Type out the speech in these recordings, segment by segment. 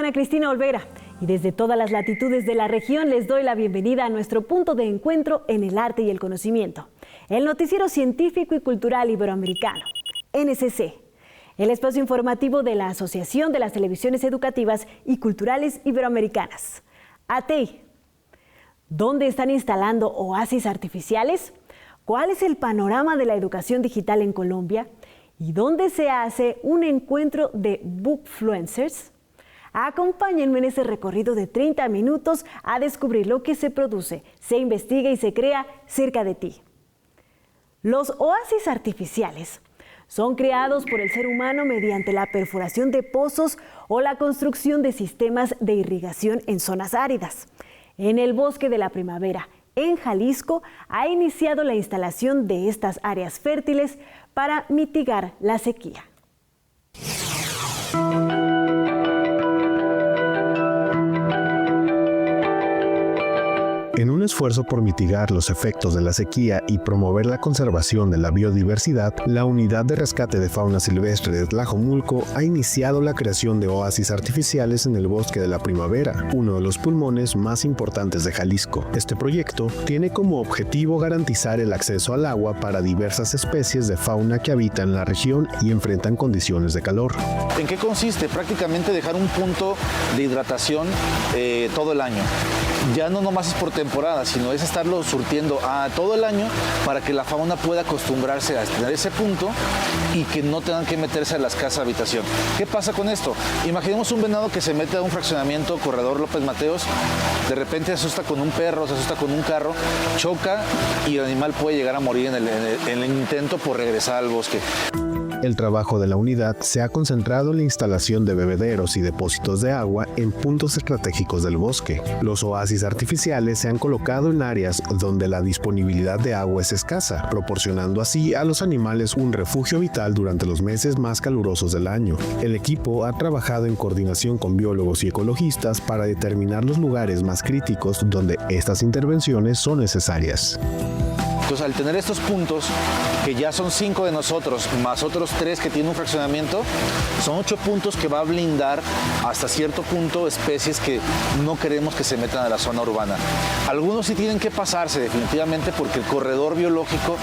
Ana Cristina Olvera y desde todas las latitudes de la región les doy la bienvenida a nuestro punto de encuentro en el arte y el conocimiento, el noticiero científico y cultural iberoamericano, NSC, el espacio informativo de la Asociación de las Televisiones Educativas y Culturales Iberoamericanas, ATEI. ¿Dónde están instalando oasis artificiales? ¿Cuál es el panorama de la educación digital en Colombia? ¿Y dónde se hace un encuentro de bookfluencers? Acompáñenme en este recorrido de 30 minutos a descubrir lo que se produce, se investiga y se crea cerca de ti. Los oasis artificiales son creados por el ser humano mediante la perforación de pozos o la construcción de sistemas de irrigación en zonas áridas. En el Bosque de la Primavera, en Jalisco, ha iniciado la instalación de estas áreas fértiles para mitigar la sequía. En un esfuerzo por mitigar los efectos de la sequía y promover la conservación de la biodiversidad, la Unidad de Rescate de Fauna Silvestre de Tlajomulco ha iniciado la creación de oasis artificiales en el Bosque de la Primavera, uno de los pulmones más importantes de Jalisco. Este proyecto tiene como objetivo garantizar el acceso al agua para diversas especies de fauna que habitan la región y enfrentan condiciones de calor. ¿En qué consiste? Prácticamente dejar un punto de hidratación todo el año. Ya no nomás es por temporada, sino es estarlo surtiendo a todo el año para que la fauna pueda acostumbrarse a tener ese punto y que no tengan que meterse a las casas de habitación. ¿Qué pasa con esto? Imaginemos un venado que se mete a un fraccionamiento, Corredor López Mateos, de repente se asusta con un perro, se asusta con un carro, choca y el animal puede llegar a morir en el intento por regresar al bosque. El trabajo de la unidad se ha concentrado en la instalación de bebederos y depósitos de agua en puntos estratégicos del bosque. Los oasis artificiales se han colocado en áreas donde la disponibilidad de agua es escasa, proporcionando así a los animales un refugio vital durante los meses más calurosos del año. El equipo ha trabajado en coordinación con biólogos y ecologistas para determinar los lugares más críticos donde estas intervenciones son necesarias. Entonces, al tener estos puntos, que ya son 5 de nosotros, más otros 3 que tienen un fraccionamiento, son 8 puntos que va a blindar hasta cierto punto especies que no queremos que se metan a la zona urbana. Algunos sí tienen que pasarse definitivamente porque el corredor biológico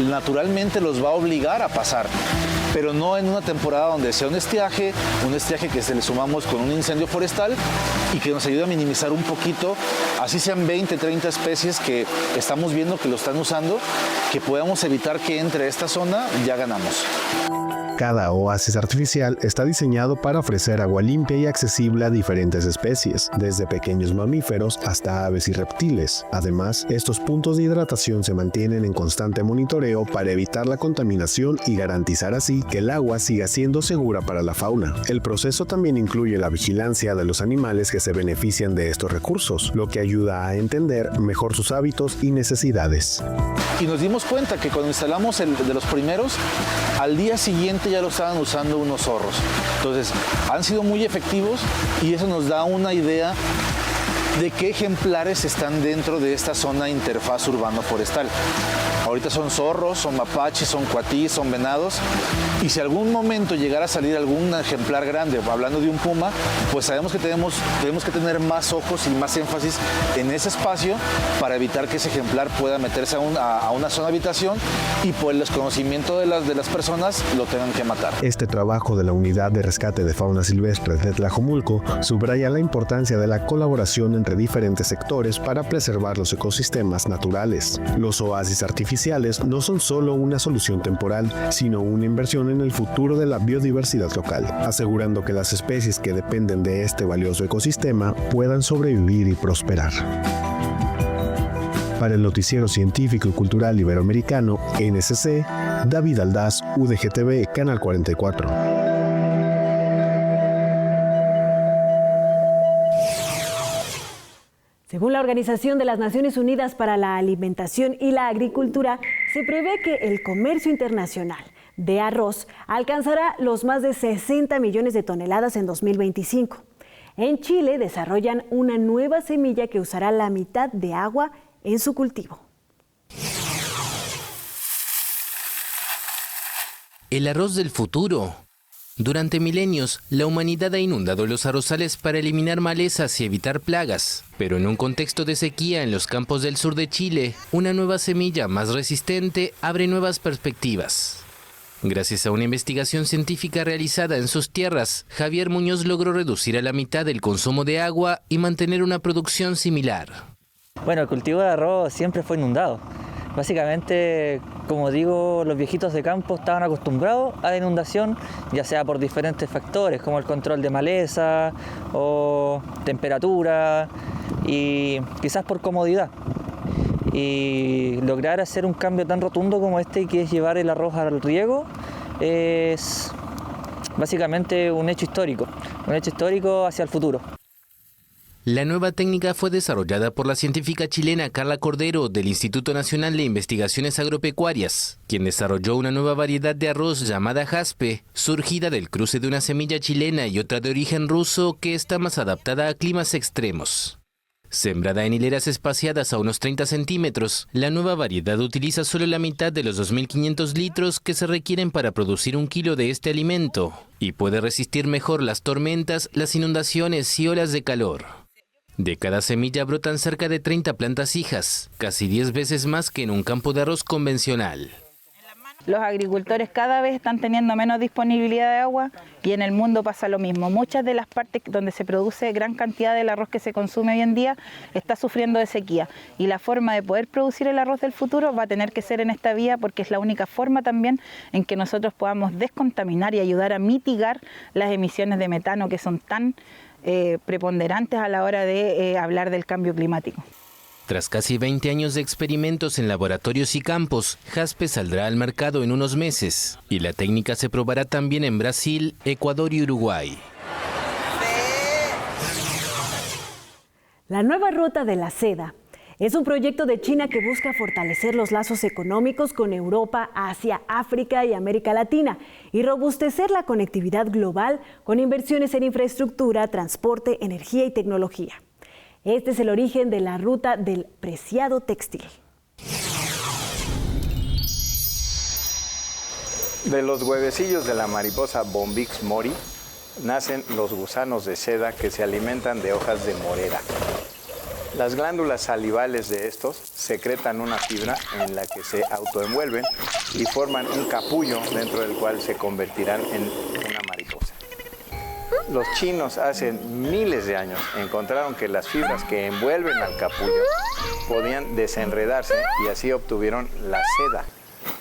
naturalmente los va a obligar a pasar, pero no en una temporada donde sea un estiaje que se le sumamos con un incendio forestal y que nos ayude a minimizar un poquito, así sean 20, 30 especies que estamos viendo que lo están usando, que podamos evitar que entre a esta zona, ya ganamos. Cada oasis artificial está diseñado para ofrecer agua limpia y accesible a diferentes especies, desde pequeños mamíferos hasta aves y reptiles. Además, estos puntos de hidratación se mantienen en constante monitoreo para evitar la contaminación y garantizar así que el agua siga siendo segura para la fauna. El proceso también incluye la vigilancia de los animales que se benefician de estos recursos, lo que ayuda a entender mejor sus hábitos y necesidades. Y nos dimos cuenta que cuando instalamos el de los primeros, al día siguiente ya lo estaban usando unos zorros. Entonces, han sido muy efectivos y eso nos da una idea de qué ejemplares están dentro de esta zona interfaz urbano-forestal. Ahorita son zorros, son mapaches, son cuatís, son venados. Y si algún momento llegara a salir algún ejemplar grande, hablando de un puma, pues sabemos que tenemos que tener más ojos y más énfasis en ese espacio para evitar que ese ejemplar pueda meterse a una zona de habitación y por el desconocimiento de las personas lo tengan que matar. Este trabajo de la Unidad de Rescate de Fauna Silvestre de Tlajomulco subraya la importancia de la colaboración entre diferentes sectores para preservar los ecosistemas naturales. Los oasis artificiales no son solo una solución temporal, sino una inversión en el futuro de la biodiversidad local, asegurando que las especies que dependen de este valioso ecosistema puedan sobrevivir y prosperar. Para el noticiero científico y cultural iberoamericano, NSC, David Aldaz, UDGTV, Canal 44. Según la Organización de las Naciones Unidas para la Alimentación y la Agricultura, se prevé que el comercio internacional de arroz alcanzará los más de 60 millones de toneladas en 2025. En Chile desarrollan una nueva semilla que usará la mitad de agua en su cultivo. El arroz del futuro Durante milenios, la humanidad ha inundado los arrozales para eliminar malezas y evitar plagas. Pero en un contexto de sequía en los campos del sur de Chile, una nueva semilla más resistente abre nuevas perspectivas. Gracias a una investigación científica realizada en sus tierras, Javier Muñoz logró reducir a la mitad el consumo de agua y mantener una producción similar. Bueno, el cultivo de arroz siempre fue inundado. Básicamente, como digo, los viejitos de campo estaban acostumbrados a la inundación, ya sea por diferentes factores, como el control de maleza o temperatura, y quizás por comodidad. Y lograr hacer un cambio tan rotundo como este, que es llevar el arroz al riego, es básicamente un hecho histórico hacia el futuro. La nueva técnica fue desarrollada por la científica chilena Carla Cordero del Instituto Nacional de Investigaciones Agropecuarias, quien desarrolló una nueva variedad de arroz llamada jaspe, surgida del cruce de una semilla chilena y otra de origen ruso que está más adaptada a climas extremos. Sembrada en hileras espaciadas a unos 30 centímetros, la nueva variedad utiliza solo la mitad de los 2.500 litros que se requieren para producir 1 kilo de este alimento y puede resistir mejor las tormentas, las inundaciones y olas de calor. De cada semilla brotan cerca de 30 plantas hijas, casi 10 veces más que en un campo de arroz convencional. Los agricultores cada vez están teniendo menos disponibilidad de agua y en el mundo pasa lo mismo. Muchas de las partes donde se produce gran cantidad del arroz que se consume hoy en día está sufriendo de sequía. Y la forma de poder producir el arroz del futuro va a tener que ser en esta vía, porque es la única forma también en que nosotros podamos descontaminar y ayudar a mitigar las emisiones de metano que son tan preponderantes a la hora de hablar del cambio climático. Tras casi 20 años de experimentos en laboratorios y campos, jaspe saldrá al mercado en unos meses y la técnica se probará también en Brasil, Ecuador y Uruguay. La nueva ruta de la seda es un proyecto de China que busca fortalecer los lazos económicos con Europa, Asia, África y América Latina y robustecer la conectividad global con inversiones en infraestructura, transporte, energía y tecnología. Este es el origen de la ruta del preciado textil. De los huevecillos de la mariposa Bombyx mori nacen los gusanos de seda que se alimentan de hojas de morera. Las glándulas salivales de estos secretan una fibra en la que se autoenvuelven y forman un capullo dentro del cual se convertirán en una mariposa. Los chinos hace miles de años encontraron que las fibras que envuelven al capullo podían desenredarse y así obtuvieron la seda.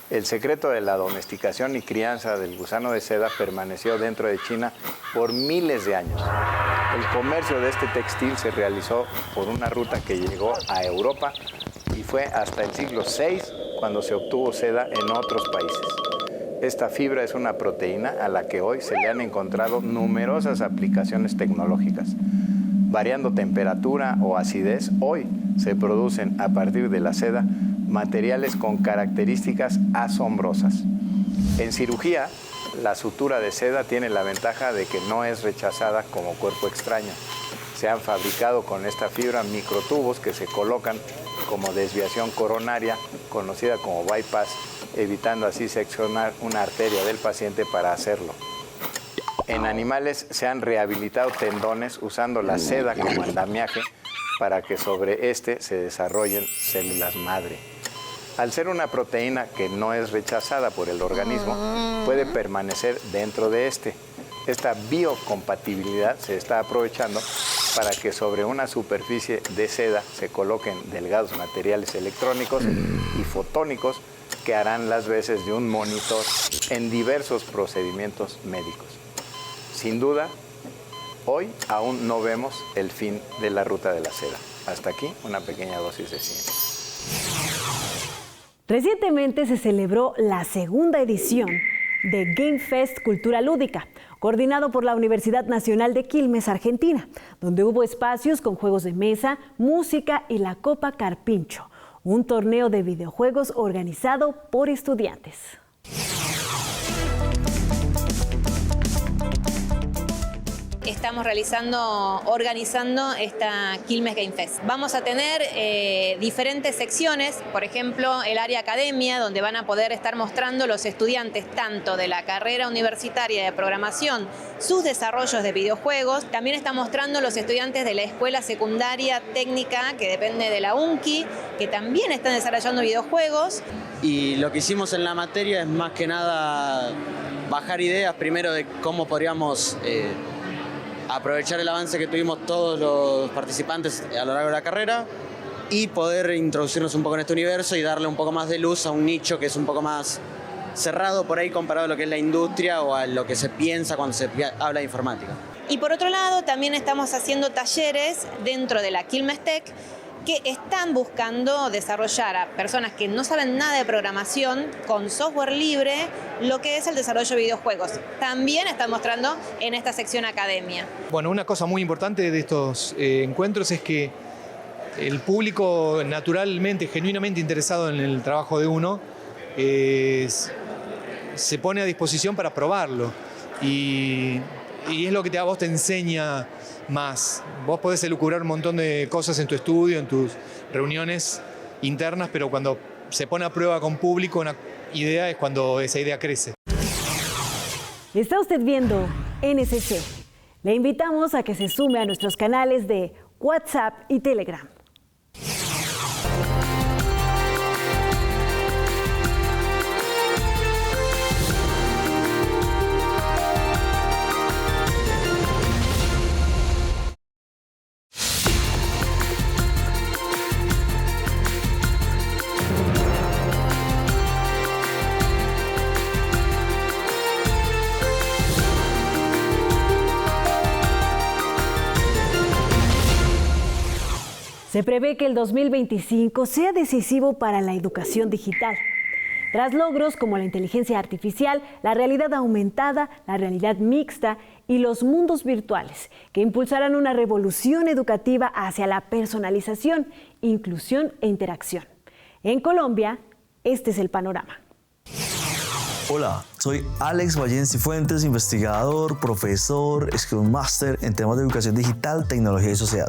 El secreto de la domesticación y crianza del gusano de seda permaneció dentro de China por miles de años. El comercio de este textil se realizó por una ruta que llegó a Europa y fue hasta el siglo VI cuando se obtuvo seda en otros países. Esta fibra es una proteína a la que hoy se le han encontrado numerosas aplicaciones tecnológicas. Variando temperatura o acidez, hoy se producen a partir de la seda materiales con características asombrosas. En cirugía, la sutura de seda tiene la ventaja de que no es rechazada como cuerpo extraño. Se han fabricado con esta fibra microtubos que se colocan como desviación coronaria, conocida como bypass, evitando así seccionar una arteria del paciente para hacerlo. En animales se han rehabilitado tendones usando la seda como andamiaje para que sobre este se desarrollen células madre. Al ser una proteína que no es rechazada por el organismo, puede permanecer dentro de este. Esta biocompatibilidad se está aprovechando para que sobre una superficie de seda se coloquen delgados materiales electrónicos y fotónicos que harán las veces de un monitor en diversos procedimientos médicos. Sin duda, hoy aún no vemos el fin de la ruta de la seda. Hasta aquí una pequeña dosis de ciencia. Recientemente se celebró la segunda edición de Game Fest Cultura Lúdica, coordinado por la Universidad Nacional de Quilmes, Argentina, donde hubo espacios con juegos de mesa, música y la Copa Carpincho, un torneo de videojuegos organizado por estudiantes. estamos organizando esta Quilmes Game Fest. Vamos a tener diferentes secciones, por ejemplo, el área academia, donde van a poder estar mostrando los estudiantes tanto de la carrera universitaria de programación sus desarrollos de videojuegos. También están mostrando los estudiantes de la escuela secundaria técnica, que depende de la UNCI, que también están desarrollando videojuegos. Y lo que hicimos en la materia es más que nada bajar ideas primero de cómo podríamos aprovechar el avance que tuvimos todos los participantes a lo largo de la carrera y poder introducirnos un poco en este universo y darle un poco más de luz a un nicho que es un poco más cerrado por ahí comparado a lo que es la industria o a lo que se piensa cuando se habla de informática. Y por otro lado, también estamos haciendo talleres dentro de la Quilmes Tech que están buscando desarrollar a personas que no saben nada de programación con software libre lo que es el desarrollo de videojuegos. También están mostrando en esta sección academia. Bueno, una cosa muy importante de estos encuentros es que el público naturalmente, genuinamente interesado en el trabajo de uno, se pone a disposición para probarlo. Y es lo que a vos te enseña más. Vos podés elucubrar un montón de cosas en tu estudio, en tus reuniones internas, pero cuando se pone a prueba con público una idea es cuando esa idea crece. Está usted viendo NSC. Le invitamos a que se sume a nuestros canales de WhatsApp y Telegram. Se prevé que el 2025 sea decisivo para la educación digital. Tras logros como la inteligencia artificial, la realidad aumentada, la realidad mixta y los mundos virtuales, que impulsarán una revolución educativa hacia la personalización, inclusión e interacción. En Colombia, este es el panorama. Hola, soy Alex Vallensi Fuentes, investigador, profesor, Scrum Master en temas de educación digital, tecnología y sociedad.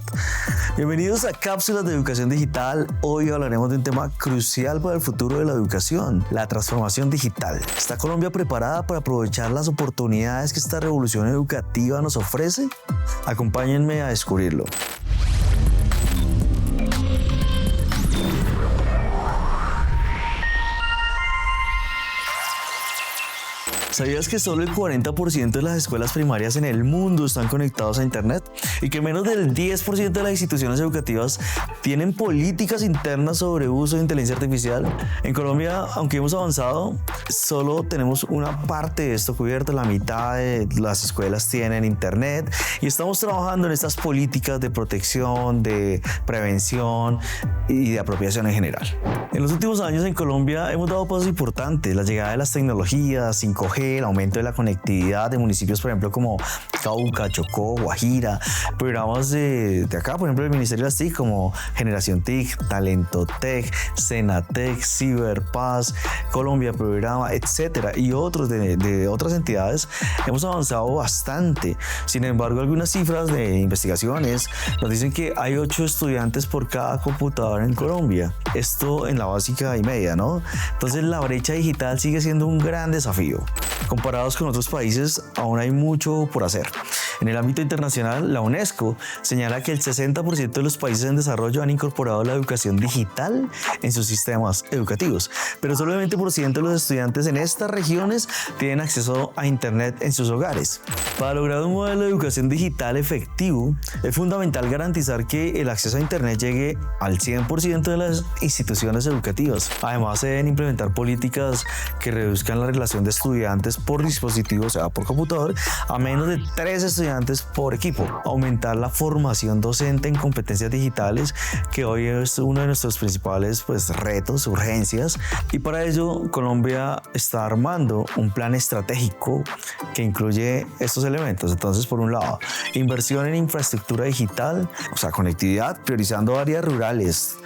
Bienvenidos a Cápsulas de Educación Digital. Hoy hablaremos de un tema crucial para el futuro de la educación, la transformación digital. ¿Está Colombia preparada para aprovechar las oportunidades que esta revolución educativa nos ofrece? Acompáñenme a descubrirlo. ¿Sabías que solo el 40% de las escuelas primarias en el mundo están conectados a Internet? Y que menos del 10% de las instituciones educativas tienen políticas internas sobre uso de inteligencia artificial. En Colombia, aunque hemos avanzado, solo tenemos una parte de esto cubierto. La mitad de las escuelas tienen Internet y estamos trabajando en estas políticas de protección, de prevención y de apropiación en general. En los últimos años en Colombia hemos dado pasos importantes. La llegada de las tecnologías, 5G, el aumento de la conectividad de municipios, por ejemplo, como Cauca, Chocó, Guajira, programas de acá, por ejemplo, el Ministerio de las TIC, como Generación TIC, Talento Tech, Senatec, Ciberpaz, Colombia Programa, etcétera, y otros de otras entidades, hemos avanzado bastante. Sin embargo, algunas cifras de investigaciones nos dicen que hay 8 estudiantes por cada computadora en Colombia. Esto en la básica y media, ¿no? Entonces, la brecha digital sigue siendo un gran desafío. Comparados con otros países, aún hay mucho por hacer. En el ámbito internacional, la UNESCO señala que el 60% de los países en desarrollo han incorporado la educación digital en sus sistemas educativos, pero solo el 20% de los estudiantes en estas regiones tienen acceso a Internet en sus hogares. Para lograr un modelo de educación digital efectivo, es fundamental garantizar que el acceso a Internet llegue al 100% de las instituciones educativas. Además, se deben implementar políticas que reduzcan la relación de estudiantes por dispositivo, o sea, por computador, a menos de 3 estudiantes por equipo. Aumentar la formación docente en competencias digitales, que hoy es uno de nuestros principales retos, urgencias. Y para ello, Colombia está armando un plan estratégico que incluye estos elementos. Entonces, por un lado, inversión en infraestructura digital, o sea, conectividad, priorizando áreas rurales.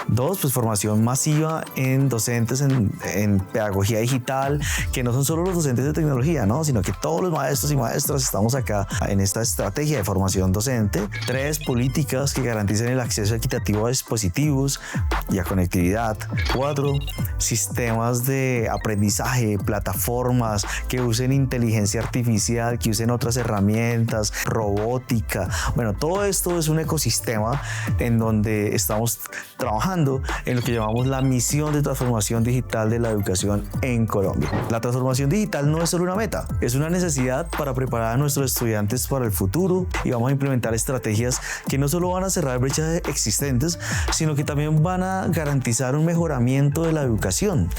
2, formación masiva en docentes en pedagogía digital, que no son solo los docentes de tecnología, ¿no? Sino que todos los maestros y maestras estamos acá en en esta estrategia de formación docente. 3, políticas que garanticen el acceso equitativo a dispositivos y a conectividad. 4, sistemas de aprendizaje, plataformas que usen inteligencia artificial, que usen otras herramientas, robótica. Bueno, todo esto es un ecosistema en donde estamos trabajando en lo que llamamos la misión de transformación digital de la educación en Colombia. La transformación digital no es solo una meta, es una necesidad para preparar a nuestros estudiantes para el futuro, y vamos a implementar estrategias que no solo van a cerrar brechas existentes, sino que también van a garantizar un mejoramiento de la educación.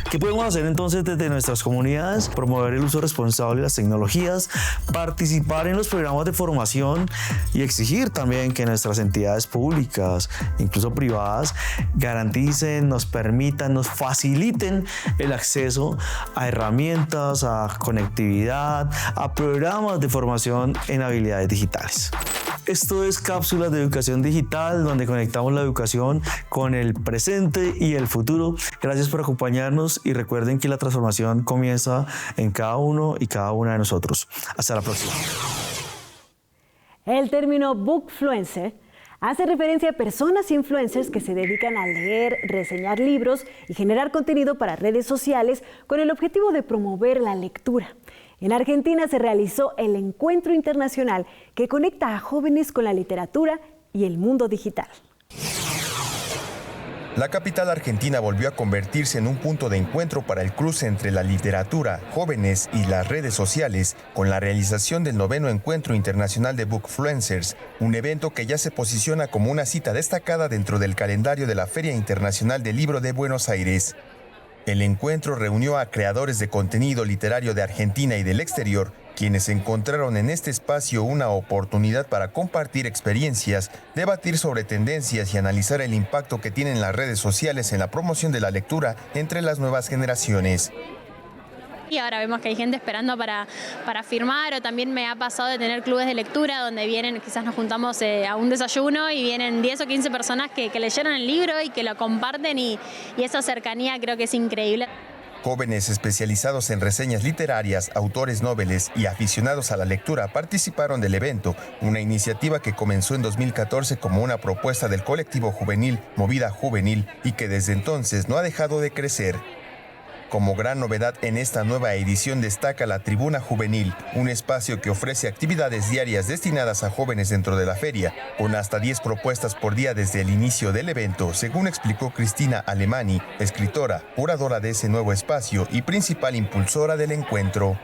¿Qué podemos hacer entonces desde nuestras comunidades? Promover el uso responsable de las tecnologías, participar en los programas de formación y exigir también que nuestras entidades públicas, incluso privadas, garanticen, nos permitan, nos faciliten el acceso a herramientas, a conectividad, a programas de formación en habilidades digitales. Esto es Cápsulas de Educación Digital, donde conectamos la educación con el presente y el futuro. Gracias por acompañarnos y recuerden que la transformación comienza en cada uno y cada una de nosotros. Hasta la próxima. El término bookfluencer hace referencia a personas influencers que se dedican a leer, reseñar libros y generar contenido para redes sociales con el objetivo de promover la lectura. En Argentina se realizó el encuentro internacional que conecta a jóvenes con la literatura y el mundo digital. La capital argentina volvió a convertirse en un punto de encuentro para el cruce entre la literatura, jóvenes y las redes sociales, con la realización del 9º Encuentro Internacional de Bookfluencers, un evento que ya se posiciona como una cita destacada dentro del calendario de la Feria Internacional del Libro de Buenos Aires. El encuentro reunió a creadores de contenido literario de Argentina y del exterior, quienes encontraron en este espacio una oportunidad para compartir experiencias, debatir sobre tendencias y analizar el impacto que tienen las redes sociales en la promoción de la lectura entre las nuevas generaciones. Y ahora vemos que hay gente esperando para firmar, o también me ha pasado de tener clubes de lectura donde vienen, quizás nos juntamos a un desayuno y vienen 10 o 15 personas que leyeron el libro y que lo comparten, y esa cercanía creo que es increíble. Jóvenes especializados en reseñas literarias, autores noveles y aficionados a la lectura participaron del evento, una iniciativa que comenzó en 2014 como una propuesta del colectivo juvenil Movida Juvenil y que desde entonces no ha dejado de crecer. Como gran novedad en esta nueva edición destaca la Tribuna Juvenil, un espacio que ofrece actividades diarias destinadas a jóvenes dentro de la feria, con hasta 10 propuestas por día desde el inicio del evento, según explicó Cristina Alemani, escritora, curadora de ese nuevo espacio y principal impulsora del encuentro.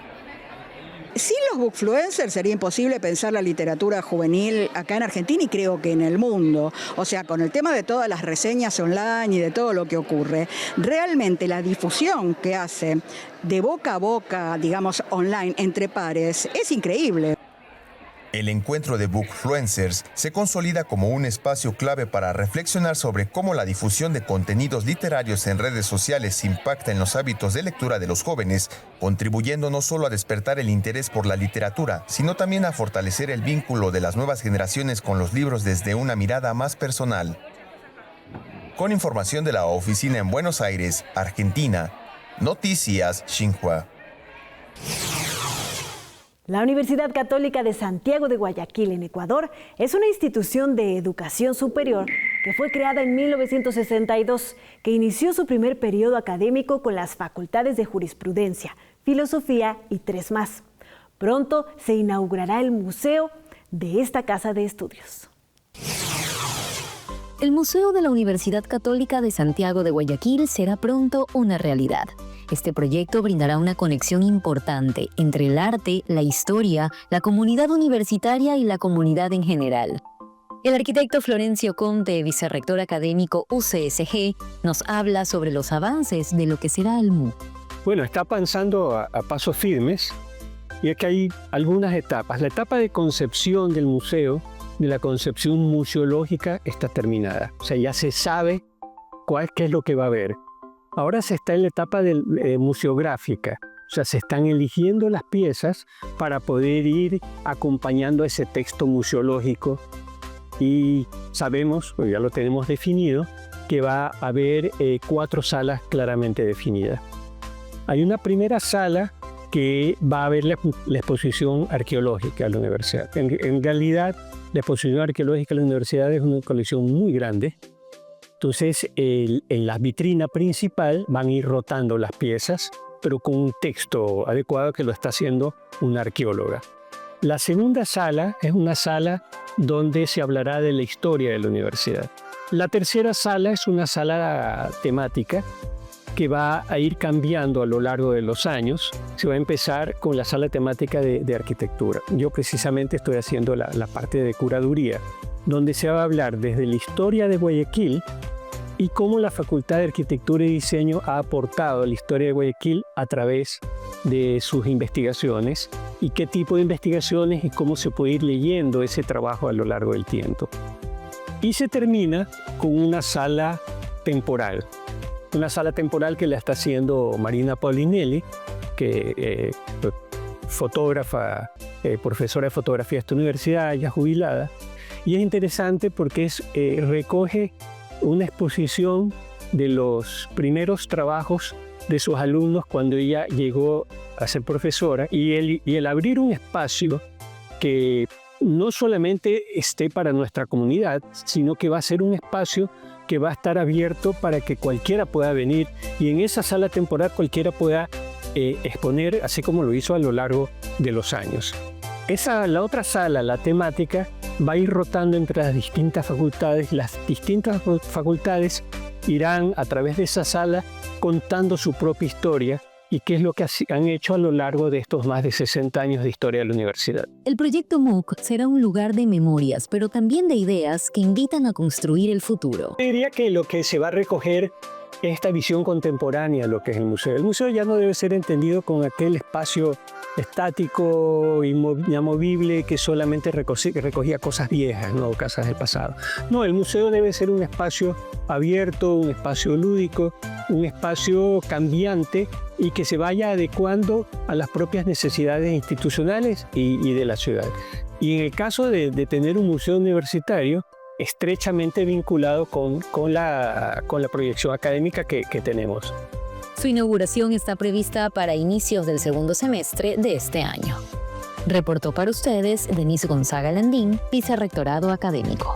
Sin los bookfluencers sería imposible pensar la literatura juvenil acá en Argentina y creo que en el mundo. O sea, con el tema de todas las reseñas online y de todo lo que ocurre, realmente la difusión que hace de boca a boca, digamos, online, entre pares, es increíble. El encuentro de Bookfluencers se consolida como un espacio clave para reflexionar sobre cómo la difusión de contenidos literarios en redes sociales impacta en los hábitos de lectura de los jóvenes, contribuyendo no solo a despertar el interés por la literatura, sino también a fortalecer el vínculo de las nuevas generaciones con los libros desde una mirada más personal. Con información de la oficina en Buenos Aires, Argentina, Noticias Xinhua. La Universidad Católica de Santiago de Guayaquil, en Ecuador, es una institución de educación superior que fue creada en 1962, que inició su primer periodo académico con las facultades de Jurisprudencia, Filosofía y 3 más. Pronto se inaugurará el museo de esta casa de estudios. El Museo de la Universidad Católica de Santiago de Guayaquil será pronto una realidad. Este proyecto brindará una conexión importante entre el arte, la historia, la comunidad universitaria y la comunidad en general. El arquitecto Florencio Conte, vicerrector académico UCSG, nos habla sobre los avances de lo que será el MU. Bueno, está avanzando a pasos firmes y es que hay algunas etapas. La etapa de concepción del museo, de la concepción museológica, está terminada. O sea, ya se sabe qué es lo que va a haber. Ahora se está en la etapa museográfica, o sea, se están eligiendo las piezas para poder ir acompañando ese texto museológico y sabemos, o ya lo tenemos definido, que va a haber 4 salas claramente definidas. Hay una primera sala que va a haber la exposición arqueológica a la universidad. En realidad, la exposición arqueológica a la universidad es una colección muy grande. Entonces, en la vitrina principal van a ir rotando las piezas, pero con un texto adecuado que lo está haciendo una arqueóloga. La segunda sala es una sala donde se hablará de la historia de la universidad. La tercera sala es una sala temática que va a ir cambiando a lo largo de los años. Se va a empezar con la sala temática de arquitectura. Yo precisamente estoy haciendo la parte de curaduría, donde se va a hablar desde la historia de Guayaquil y cómo la Facultad de Arquitectura y Diseño ha aportado a la historia de Guayaquil a través de sus investigaciones y qué tipo de investigaciones y cómo se puede ir leyendo ese trabajo a lo largo del tiempo. Y se termina con una sala temporal. Una sala temporal que la está haciendo Marina Paulinelli, que fotógrafa, profesora de fotografía de esta universidad, ya jubilada. Y es interesante porque recoge una exposición de los primeros trabajos de sus alumnos cuando ella llegó a ser profesora. Y el abrir un espacio que no solamente esté para nuestra comunidad, sino que va a ser un espacio que va a estar abierto para que cualquiera pueda venir y en esa sala temporal cualquiera pueda exponer, así como lo hizo a lo largo de los años. La otra sala, la temática, va a ir rotando entre las distintas facultades. Las distintas facultades irán a través de esa sala contando su propia historia y qué es lo que han hecho a lo largo de estos más de 60 años de historia de la universidad. El proyecto MOOC será un lugar de memorias, pero también de ideas que invitan a construir el futuro. Diría que lo que se va a recoger es esta visión contemporánea de lo que es el museo. El museo ya no debe ser entendido con aquel espacio estático, inamovible, que solamente recogía cosas viejas, no cosas del pasado. No, el museo debe ser un espacio abierto, un espacio lúdico, un espacio cambiante y que se vaya adecuando a las propias necesidades institucionales y de la ciudad. Y en el caso de tener un museo universitario, estrechamente vinculado con la proyección académica que tenemos. Su inauguración está prevista para inicios del segundo semestre de este año. Reportó para ustedes Denise Gonzaga Landín, Vicerrectorado Académico.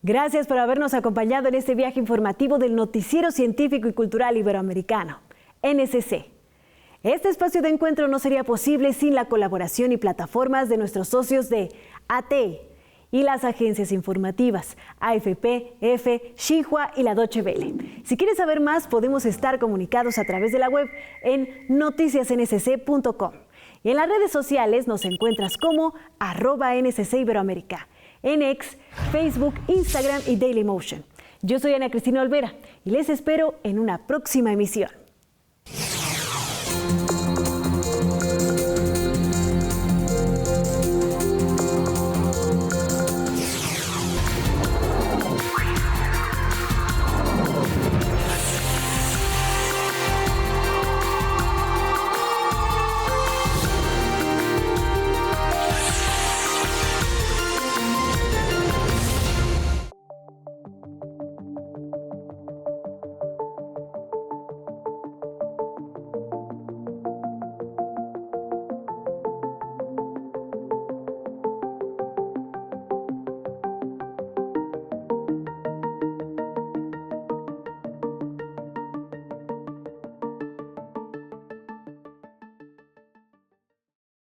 Gracias por habernos acompañado en este viaje informativo del Noticiero Científico y Cultural Iberoamericano, NSC. Este espacio de encuentro no sería posible sin la colaboración y plataformas de nuestros socios de ATE y las agencias informativas AFP, EFE, Xinhua y la Deutsche Welle. Si quieres saber más, podemos estar comunicados a través de la web en noticiasnsc.com. Y en las redes sociales nos encuentras como @NSC Iberoamérica, en X, Facebook, Instagram y Dailymotion. Yo soy Ana Cristina Olvera y les espero en una próxima emisión.